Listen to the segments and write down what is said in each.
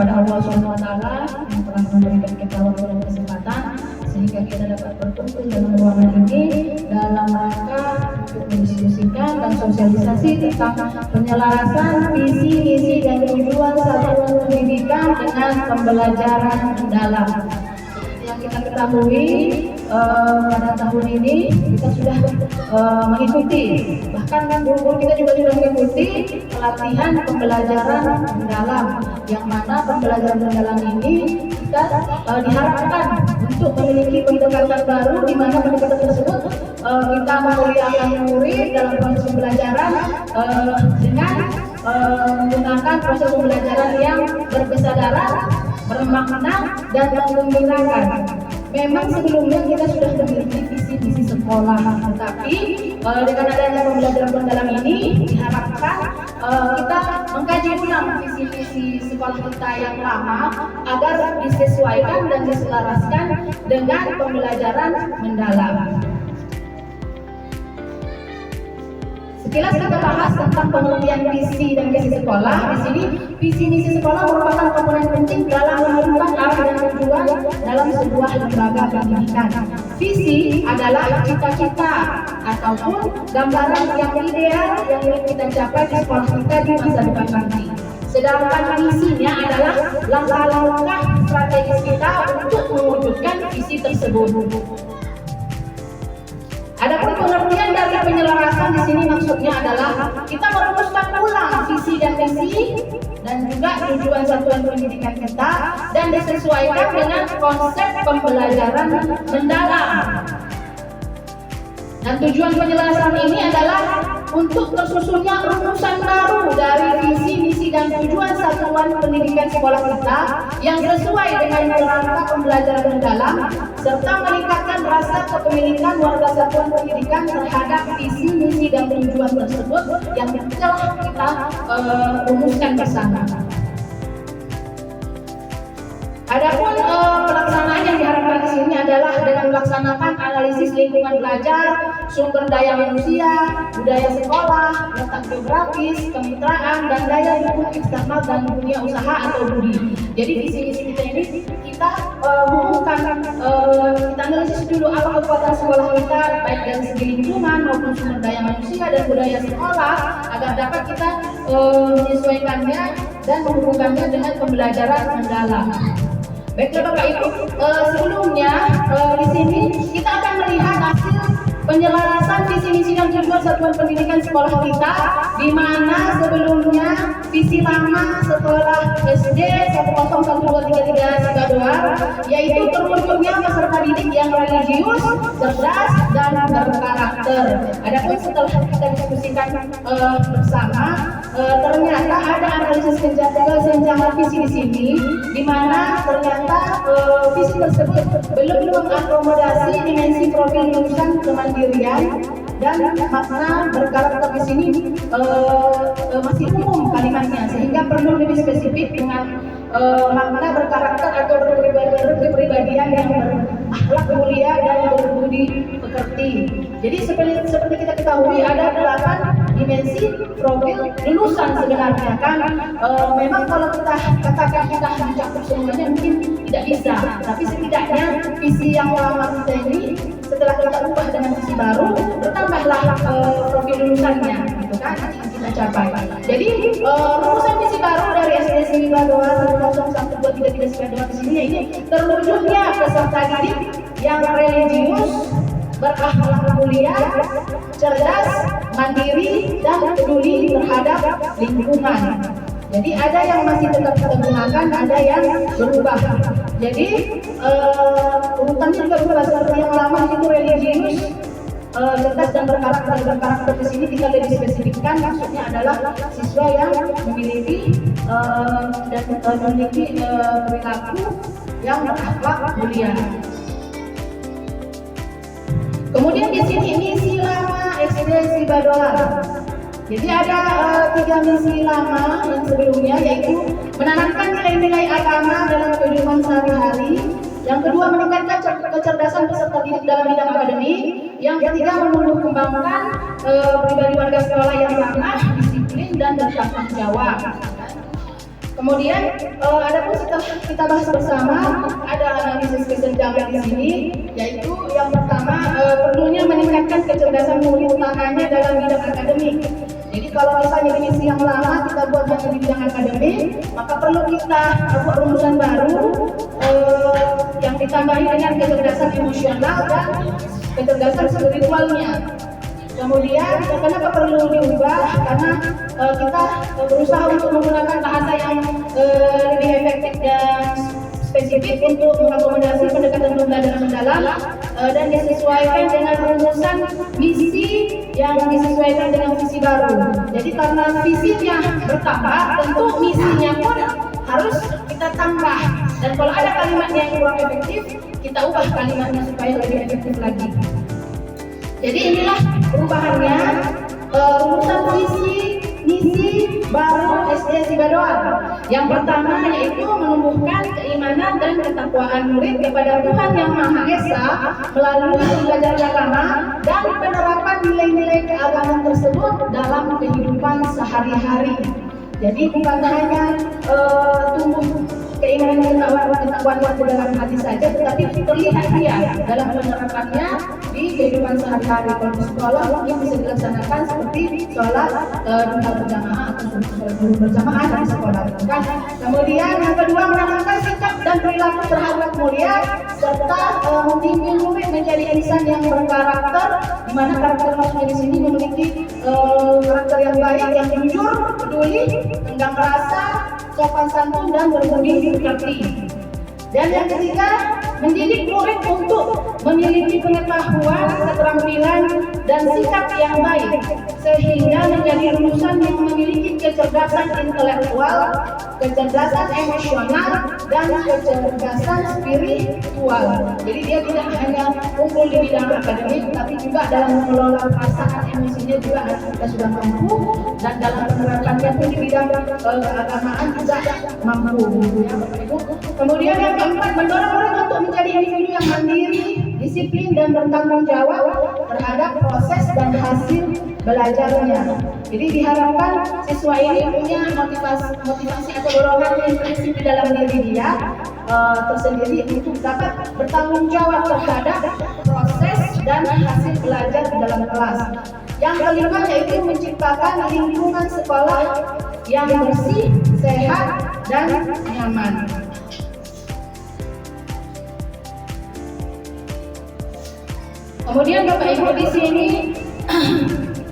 kepada Allah Subhanahu wa taala yang telah memberikan kita waktu dan kesempatan sehingga kita dapat berkumpul dalam ruangan ini dalam rangka untuk mendiskusikan dan sosialisasi tentang penyelarasan visi, misi dan tujuan satuan pendidikan dengan pembelajaran mendalam. Yang kita ketahui pada tahun ini kita sudah mengikuti, bahkan guru-guru kita juga sudah mengikuti pelatihan pembelajaran mendalam, yang mana pembelajaran mendalam ini kita diharapkan untuk memiliki pendekatan baru di mana pendekatan tersebut kita memuliakan murid dalam proses pembelajaran dengan menggunakan proses pembelajaran yang berkesadaran, bermakna dan menggembirakan. Memang sebelumnya kita sudah memiliki visi-misi sekolah, tetapi dengan adanya pembelajaran mendalam ini diharapkan kita mengkaji ulang visi-misi sekolah kita yang lama agar disesuaikan dan diselaraskan dengan pembelajaran mendalam. Sekilas kita bahas tentang pengertian visi dan misi sekolah. Di sini visi misi sekolah merupakan komponen penting dalam menentukan arah dan tujuan dalam sebuah lembaga pendidikan. Visi adalah cita-cita ataupun gambaran yang ideal yang ingin kita capai di sekolah kita di masa depan nanti. Sedangkan misinya adalah langkah-langkah strategis kita untuk mewujudkan visi tersebut. Adapun pengertian dari penyelarasan di sini maksudnya adalah kita merumuskan ulang visi dan misi dan juga tujuan satuan pendidikan kita dan disesuaikan dengan konsep pembelajaran mendalam. Dan tujuan penyelarasan ini adalah untuk tersusunnya rumusan baru dari visi, misi dan tujuan satuan pendidikan sekolah kita yang sesuai dengan kerangka pembelajaran mendalam serta meningkatkan rasa kepemilikan warga satuan pendidikan terhadap visi, misi dan tujuan tersebut yang telah kita rumuskan bersama. Adapun pelaksanaan yang diharapkan di sini adalah dengan melaksanakan analisis lingkungan belajar, sumber daya manusia, budaya sekolah, letak geografis, kemitraan, dan daya dukung eksternal dan dunia usaha atau BUDI. Jadi visi misi kita ini kita hubungkan, kita analisis dulu apa kekuatan sekolah kita baik dari segi lingkungan maupun sumber daya manusia dan budaya sekolah agar dapat kita menyesuaikannya dan menghubungkannya dengan pembelajaran mendalam. Baiklah Bapak Ibu, sebelumnya di sini kita akan melihat hasil penyelarasan visi misi dan tujuan satuan pendidikan sekolah kita, di mana sebelumnya visi lama sekolah SD 101233 Sibadoar yaitu terwujudnya peserta didik yang religius, cerdas dan berkarakter. Adapun setelah kita diskusikan bersama, ternyata ada analisis kesenjangan visi di sini, di mana ternyata visi tersebut belum mengakomodasi dimensi profil lulusan kemandirian dan makna berkarakter di sini masih umum kalimatnya, sehingga perlu lebih spesifik dengan makna berkarakter atau berkepribadian yang berakhlak mulia dan berbudi pekerti. Jadi seperti kita ketahui ada 8 dimensi profil lulusan sebenarnya kan. Memang kalau kita katakan kita mencakup semuanya mungkin tidak bisa, tapi setidaknya visi yang lama kita ini setelah kita ubah dengan visi baru bertambahlah profil lulusannya, gitu kan, yang kita capai. Jadi rumusan visi baru dari SD Sibadoar 101233 Sibadoar di sini ini terwujudnya peserta didik yang religius, berakhlak mulia, cerdas, mandiri, dan peduli terhadap lingkungan. Jadi ada yang masih tetap kita gunakan, ada yang berubah. Jadi urutannya juga berubah, seperti yang lama itu religius, cerdas dan berkarakter. Berkarakter di sini kita lebih spesifikkan, maksudnya adalah siswa yang memiliki dan memiliki perilaku yang berakhlak mulia. Kemudian di sini misi lama SD Sibadoar. Jadi ada 3 misi lama yang sebelumnya, yaitu menanamkan nilai-nilai agama dalam kehidupan sehari-hari. Yang kedua, meningkatkan kecerdasan peserta didik dalam bidang akademik. Yang ketiga, menumbuh kembangkan pribadi warga sekolah yang ramah, disiplin dan bertanggung jawab. Kemudian adapun setelah kita bahas bersama, ada analisis kesenjangan di sini, yaitu yang pertama perlunya meningkatkan kecerdasan murid utamanya dalam bidang akademik. Jadi kalau misalnya di misi yang lama kita buat hanya di bidang akademik, maka perlu kita buat rumusan baru yang ditambahi dengan kecerdasan emosional dan kecerdasan spiritualnya. Kemudian kenapa perlu diubah? Karena kita berusaha untuk menggunakan bahasa yang lebih efektif dan spesifik untuk mengakomodasi pendekatan pembelajaran mendalam dan disesuaikan dengan rumusan misi yang disesuaikan dengan visi baru. Jadi karena visinya bertambah, tentu misinya pun harus kita tambah. Dan kalau ada kalimat yang kurang efektif, kita ubah kalimatnya supaya lebih efektif lagi. Jadi inilah perubahannya, rumusan visi misi baru SD Sibadoa. Yang pertama yaitu menumbuhkan keimanan dan ketakwaan murid kepada Tuhan Yang Maha Esa melalui pembelajaran agama dan penerapan nilai-nilai keagamaan tersebut dalam kehidupan sehari-hari. Jadi bukan hanya tumbuh keimanan dan ketakwaan di dalam hati saja, tetapi terlihat dia dalam penerapannya di kehidupan sehari-hari. Kalau di sekolah mungkin bisa dilaksanakan seperti sholat duha berjamaah atau sholat duha berjamaah di sekolah. Kan? Kemudian yang kedua, menanamkan sikap dan perilaku terhadap mulia serta membimbing murid menjadi insan yang berkarakter, di mana karakter maksudnya di sini memiliki karakter yang baik, yang jujur, peduli, tenggang rasa, sopan santun dan berbudi pekerti. Dan yang ketiga, mendidik murid untuk memiliki pengetahuan, keterampilan, dan sikap yang baik, sehingga menjadi lulusan yang memiliki kecerdasan intelektual, kecerdasan emosional, dan kecerdasan spiritual. Jadi dia tidak hanya unggul di bidang akademik, tapi juga dalam mengelola perasaan emosinya juga kita sudah mampu, dan dalam penerapannya pun di bidang keagamaan juga mampu. Kemudian yang keempat, mendorong murid untuk menjadi individu yang mandiri, disiplin dan bertanggung jawab terhadap proses dan hasil belajarnya. Jadi diharapkan siswa ini punya motivasi atau dorongan intrinsik di dalam diri dia tersendiri untuk dapat bertanggung jawab terhadap proses dan hasil belajar di dalam kelas. Yang kelima yaitu menciptakan lingkungan sekolah yang bersih, sehat, dan nyaman. Kemudian Bapak Ibu di sini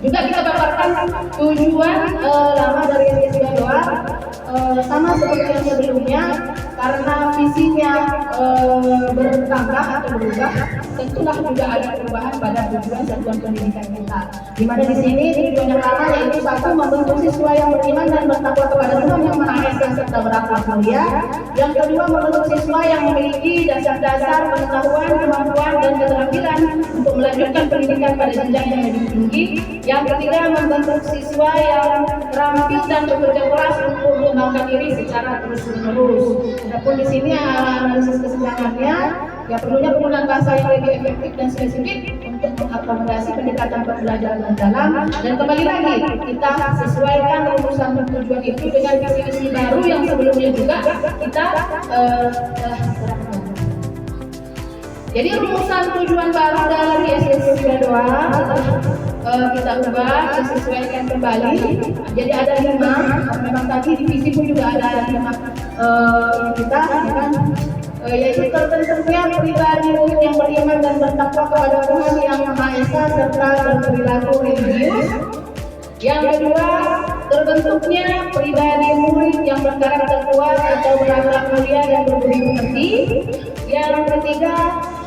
juga kita paparkan tujuan lama dari SD Sibadoa, sama seperti yang sebelumnya, karena visinya bertambah atau berubah, tentulah juga ada perubahan pada tujuan satuan pendidikan kita. Di mana di sini tujuan yang lama yaitu satu, membentuk siswa yang beriman dan bertakwa kepada Tuhan Yang Maha Esa serta berakhlak mulia. Yang kedua, membentuk siswa yang memiliki dasar-dasar pengetahuan, kemampuan, dan keterampilan untuk melanjutkan pendidikan pada jenjang yang lebih tinggi. Yang ketiga, membentuk siswa yang terampil dan bekerja keras untuk mengembangkan diri secara terus-menerus. Adapun di sini analisis kesenjangannya, ya perlunya penggunaan bahasa yang lebih efektif dan spesifik untuk mengakomodasi pendekatan pembelajaran mendalam. Dan kembali lagi, kita sesuaikan rumusan tujuan itu dengan visi-visi baru yang sebelumnya juga kita jadi rumusan tujuan baru dari SD Sibadoa kita ubah, disesuaikan kembali. Jadi ada 5, memang tadi di visi pun juga ada 5 kita kan, yaitu terbentuknya pribadi murid yang beriman dan bertakwa kepada Tuhan Yang Maha Esa serta berperilaku religius. Yang kedua, terbentuknya pribadi murid yang berkarakter kuat atau berakhlak mulia dan berbudi pekerti. Yang ketiga,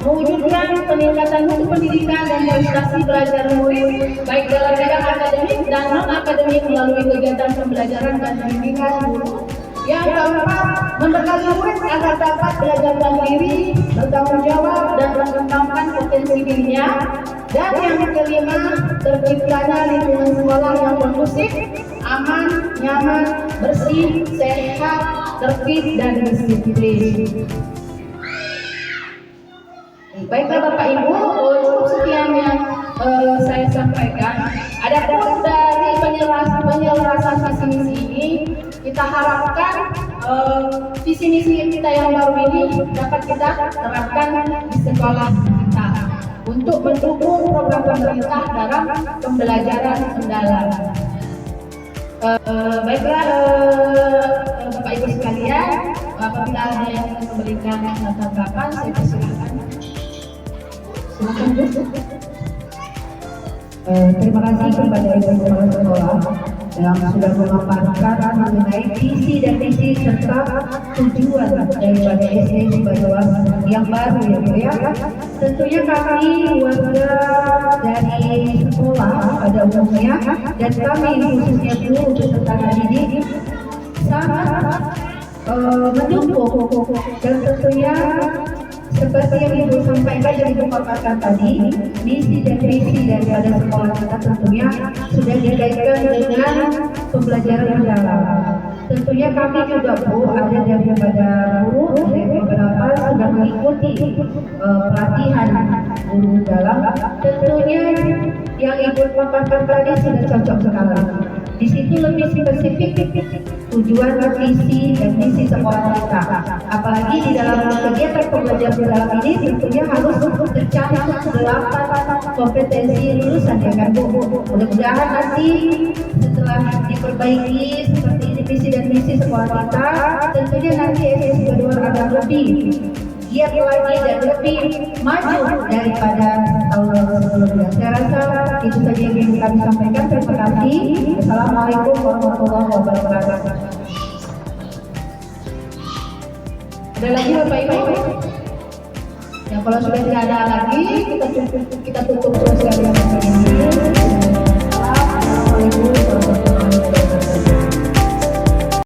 mewujudkan peningkatan mutu pendidikan dan prestasi belajar murid baik dalam bidang akademik dan non akademik melalui kegiatan pembelajaran dan bimbingan guru. Yang keempat, membekali murid agar dapat belajar mandiri, bertanggung jawab, dan mengembangkan potensi dirinya. Dan yang kelima, terciptanya lingkungan sekolah yang kondusif, aman, nyaman, bersih, sehat, tertib, dan disiplin. Baiklah Bapak Ibu, cukup sekian yang saya sampaikan. Adapun dari penyelarasan visi misi ini, kita harapkan visi misi kita yang baru ini dapat kita terapkan di sekolah kita untuk mendukung program pemerintah dalam pembelajaran mendalam. Baiklah Bapak Ibu sekalian, apabila ada yang ingin memberikan tanggapan, saya persilakan. Silakan Bu. Terima kasih kepada Ibu Kepala Sekolah yang sudah memaparkan mengenai visi dan misi serta tujuan daripada SD Cibadoan yang baru ya Bu ya. Tentunya kami warga dari sekolah pada umumnya dan kami khususnya guru peserta didik sangat mendukung dan tentunya seperti yang Ibu sampaikan dan Ibu paparkan tadi, misi dan visi daripada sekolah kita tentunya sudah dikaitkan dengan pembelajaran mendalam. Tentunya kami juga Bu ada daripada guru beberapa sudah mengikuti pelatihan guru mendalam. Tentunya yang Ibu paparkan tadi sudah cocok sekali. Di situ lebih spesifik tujuan, visi, dan misi sekolah kita. Apalagi di dalam kegiatan pembelajaran mendalam ini tentunya harus tercantum 8 kompetensi lulusan ya kan Bu. Mudah-mudahan nanti setelah diperbaiki seperti ini visi dan misi sekolah kita, tentunya nanti SD kedua akan lebih giat lagi dan lebih maju daripada tahun sebelumnya. Saya rasa itu saja yang ingin kami sampaikan. Terima kasih. Assalamualaikum warahmatullahi wabarakatuh. Ada lagi Bapak Ibu? Ya kalau sudah tidak ada lagi, kita tutup.